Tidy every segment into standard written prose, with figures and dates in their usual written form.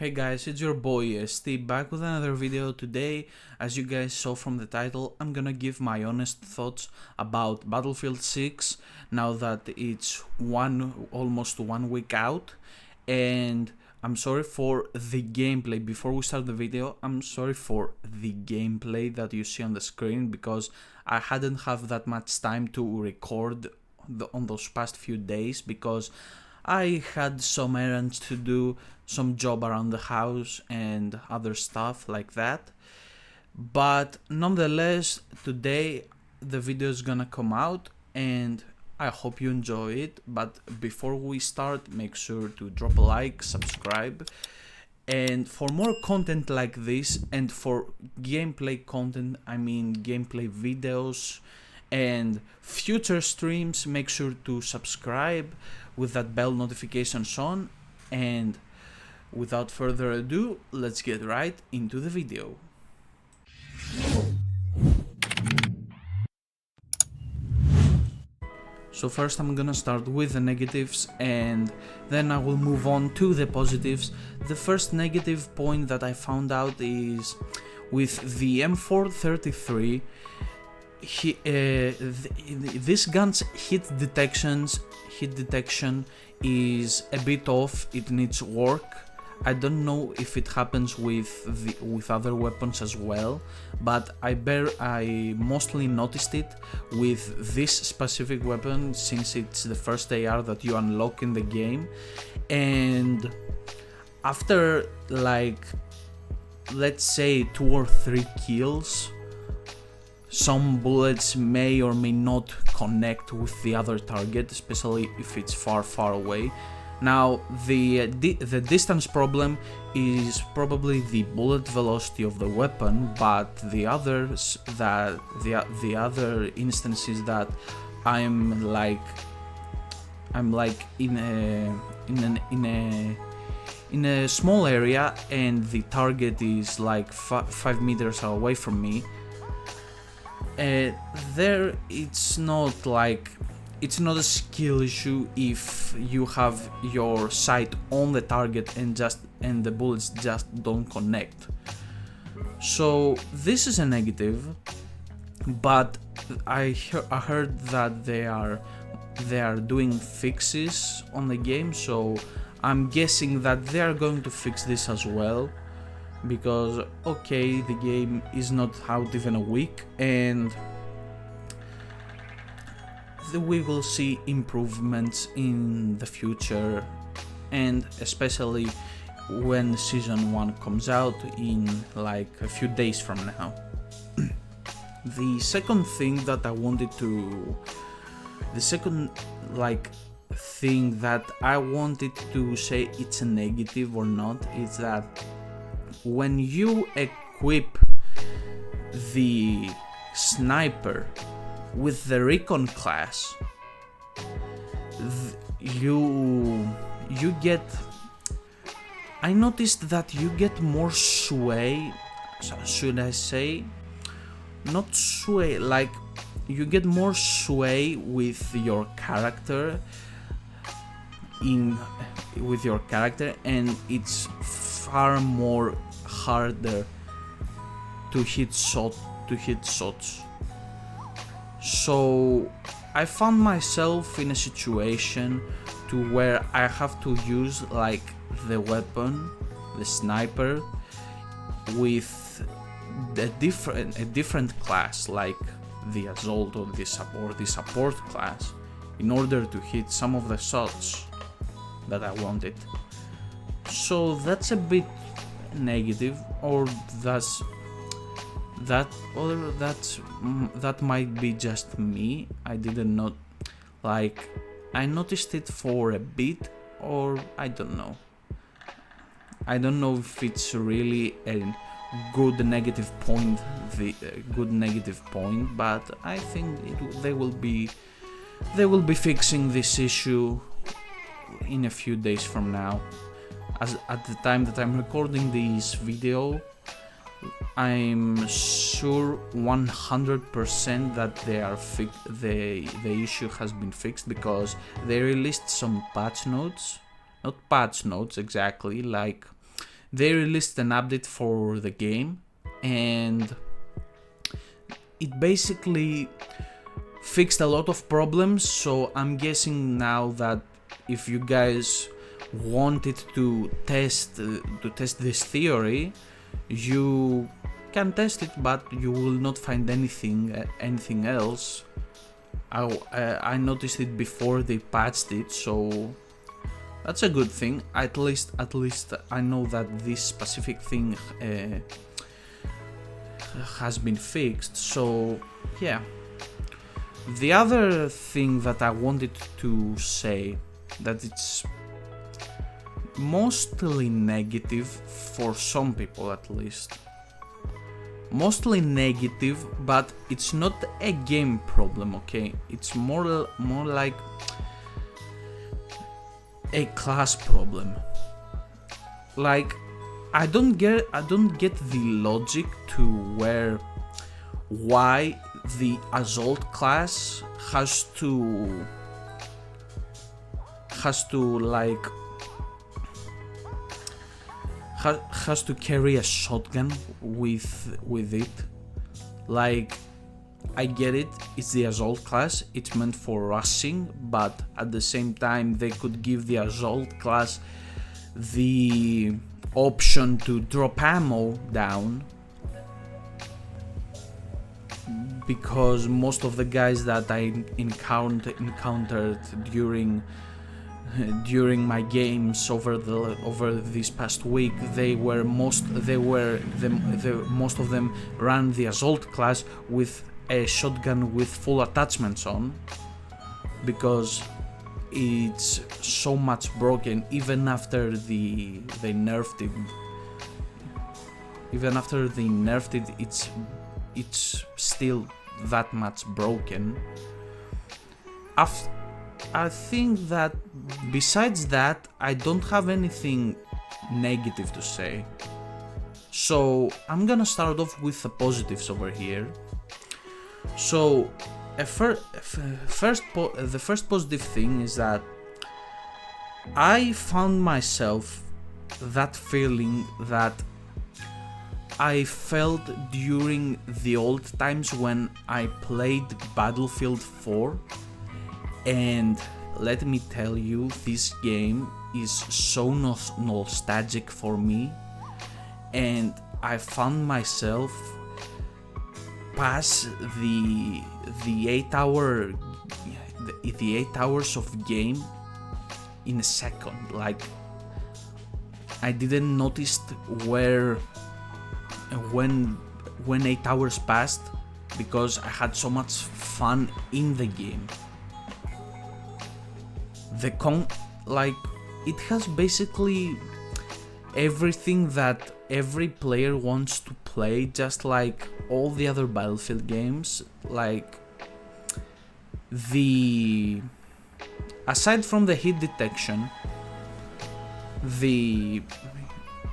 Hey guys, it's your boy Steve back with another video. Today, as you guys saw from the title, I'm gonna give my honest thoughts about Battlefield 6 now that it's almost 1 week out, and I'm sorry for the gameplay. Before we start the video, I'm sorry for the gameplay that you see on the screen because I hadn't have that much time to record on those past few days because I had some errands to do, some job around the house and other stuff like that. But nonetheless, today the video is gonna come out and I hope you enjoy it. But before we start, make sure to drop a like, subscribe, and for more content like this and for gameplay content, I mean gameplay videos and future streams, make sure to subscribe with that bell notifications on. And without further ado, let's get right into the video. So first I'm gonna start with the negatives and then I will move on to the positives. The first negative point that I found out is with the M433, this gun's hit detection is a bit off. It needs work. I don't know if it happens with other weapons as well, but I mostly noticed it with this specific weapon since it's the first AR that you unlock in the game. And after, like, let's say 2 or 3 kills, some bullets may or may not connect with the other target, especially if it's far away. Now the distance problem is probably the bullet velocity of the weapon, but the other instances that I'm like in a small area and the target is like 5 meters away from me. There it's not a skill issue if you have your sight on the target and the bullets just don't connect. So this is a negative, but I heard that they are doing fixes on the game, so I'm guessing that they are going to fix this as well. Because okay, the game is not out even a week and we will see improvements in the future, and especially when season 1 comes out in like a few days from now. The second thing that I wanted to say it's a negative or not is that when you equip the sniper with the recon class, I noticed that you get more sway. Should I say not sway, like you get more sway with your character and it's far more harder to hit shots. So I found myself in a situation to where I have to use like the weapon, the sniper, with a different class like the assault or the support class in order to hit some of the shots that I wanted. So that's a bit negative, or that might be just me. I didn't know, like I noticed it for a bit, or I don't know if it's really a good negative point, but I think they will be fixing this issue in a few days from now. As at the time that I'm recording this video, I'm sure 100% that the issue has been fixed, because they released some patch notes, not patch notes exactly, like they released an update for the game, and it basically fixed a lot of problems. So I'm guessing now that if you guys wanted to test this theory, you can test it, but you will not find anything else. I noticed it before they patched it, so that's a good thing. At least I know that this specific thing has been fixed. So yeah. The other thing that I wanted to say, that it's mostly negative for some people at least. Mostly negative, but it's not a game problem, okay? It's more like a class problem. Like, I don't get the logic to why the assault class has to carry a shotgun with it. Like, I get it, it's the assault class, it's meant for rushing, but at the same time they could give the assault class the option to drop ammo down, because most of the guys that I encountered during my games over this past week, most of them ran the assault class with a shotgun with full attachments on, because it's so much broken. Even after they nerfed it, it's still that much broken. I think that besides that, I don't have anything negative to say. So I'm gonna start off with the positives over here. So the first positive thing is that I found myself that feeling that I felt during the old times when I played Battlefield 4, and let me tell you, this game is so nostalgic for me, and I found myself past the 8 hours of game in a second. Like, I didn't notice when 8 hours passed, because I had so much fun in the game. It has basically everything that every player wants to play, just like all the other Battlefield games. Like, aside from the hit detection,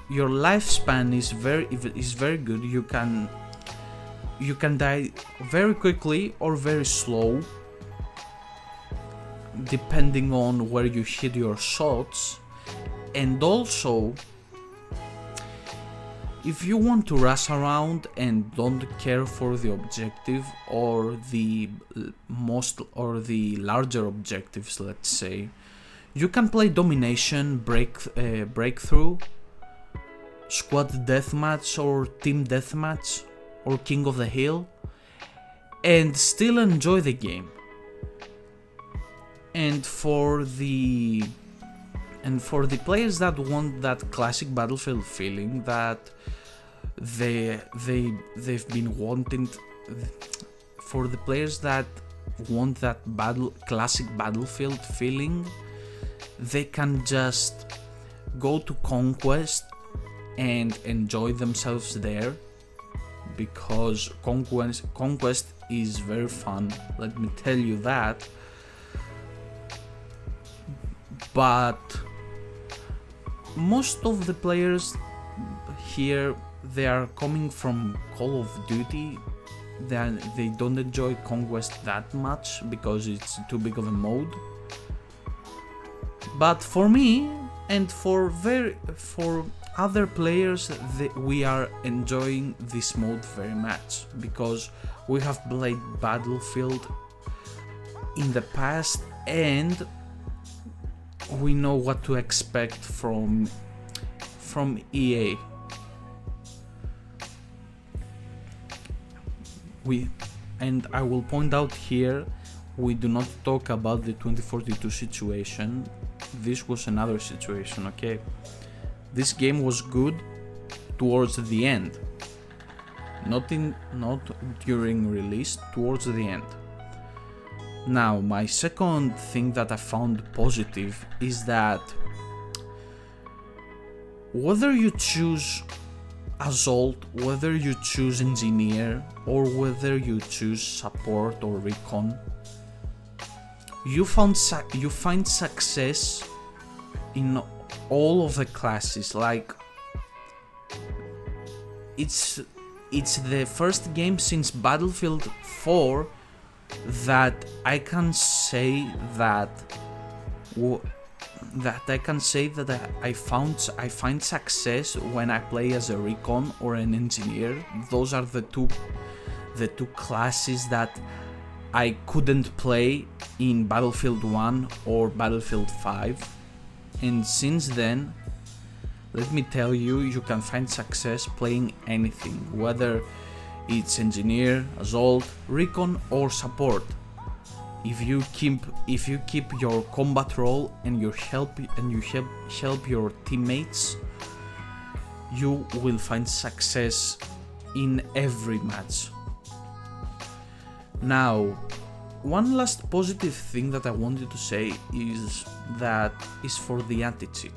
your lifespan is very good. You can die very quickly or very slow, depending on where you hit your shots. And also, if you want to rush around and don't care for the objective or the larger objectives, let's say, you can play domination, breakthrough, squad deathmatch or team deathmatch or king of the hill, and still enjoy the game. And for the players that want that classic Battlefield feeling that they've been wanting, for the players that want that classic Battlefield feeling, they can just go to Conquest and enjoy themselves there, because Conquest is very fun, let me tell you that. But most of the players here, they are coming from Call of Duty. They don't enjoy Conquest that much because it's too big of a mode. But for me, and for other players, we are enjoying this mode very much because we have played Battlefield in the past and we know what to expect from EA. And I will point out here, we do not talk about the 2042 situation. This was another situation, okay? This game was good towards the end, not during release, towards the end. Now, my second thing that I found positive is that whether you choose Assault, whether you choose Engineer, or whether you choose Support or Recon, you find success in all of the classes. Like, it's the first game since Battlefield 4 that I can say that I find success when I play as a Recon or an Engineer. Those are the two classes that I couldn't play in Battlefield 1 or Battlefield 5, and since then, let me tell you, you can find success playing anything, whether it's Engineer, Assault, Recon or Support. If you keep your combat role and you help your teammates, you will find success in every match. Now, one last positive thing that I wanted to say is for the anti-cheat.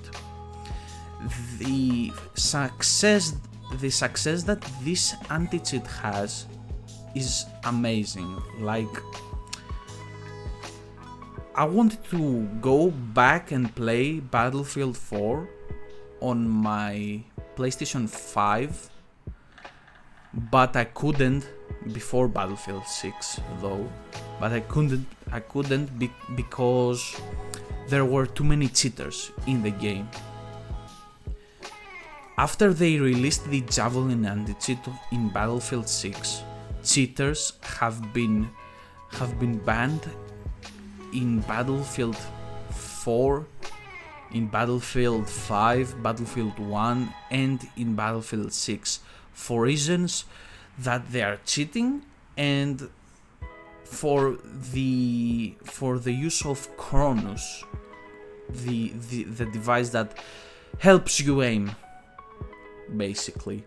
The success that this anti-cheat has is amazing. Like, I wanted to go back and play Battlefield 4 on my PlayStation 5, but I couldn't before Battlefield 6 though. But I couldn't because there were too many cheaters in the game. After they released the Javelin anti-cheat in Battlefield 6, cheaters have been banned in Battlefield 4, in Battlefield 5, Battlefield 1 and in Battlefield 6 for reasons that they are cheating and for the use of Cronus, the device that helps you aim, basically.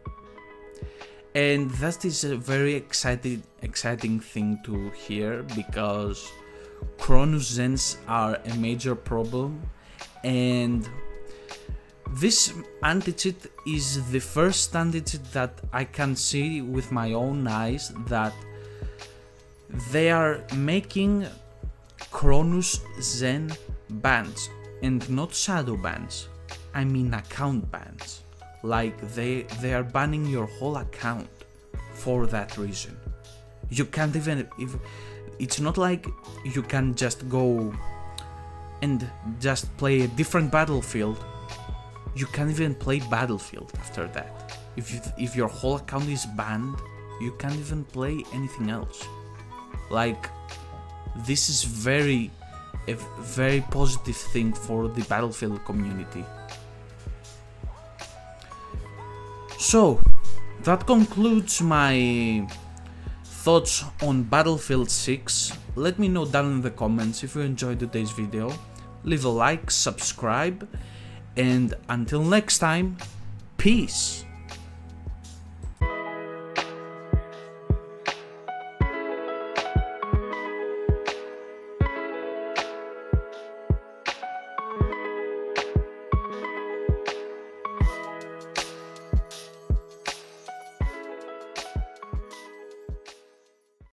And that is a very exciting thing to hear, because Cronus Zens are a major problem, and this anti-cheat is the first anti-cheat that I can see with my own eyes that they are making Cronus Zen bans, and not shadow bans, I mean account bans. Like, they are banning your whole account for that reason. You can't even, it's not like you can just go and just play a different Battlefield. You can't even play Battlefield after that. If your whole account is banned, you can't even play anything else. Like, this is a very positive thing for the Battlefield community. So, that concludes my thoughts on Battlefield 6. Let me know down in the comments if you enjoyed today's video. Leave a like, subscribe, and until next time, peace!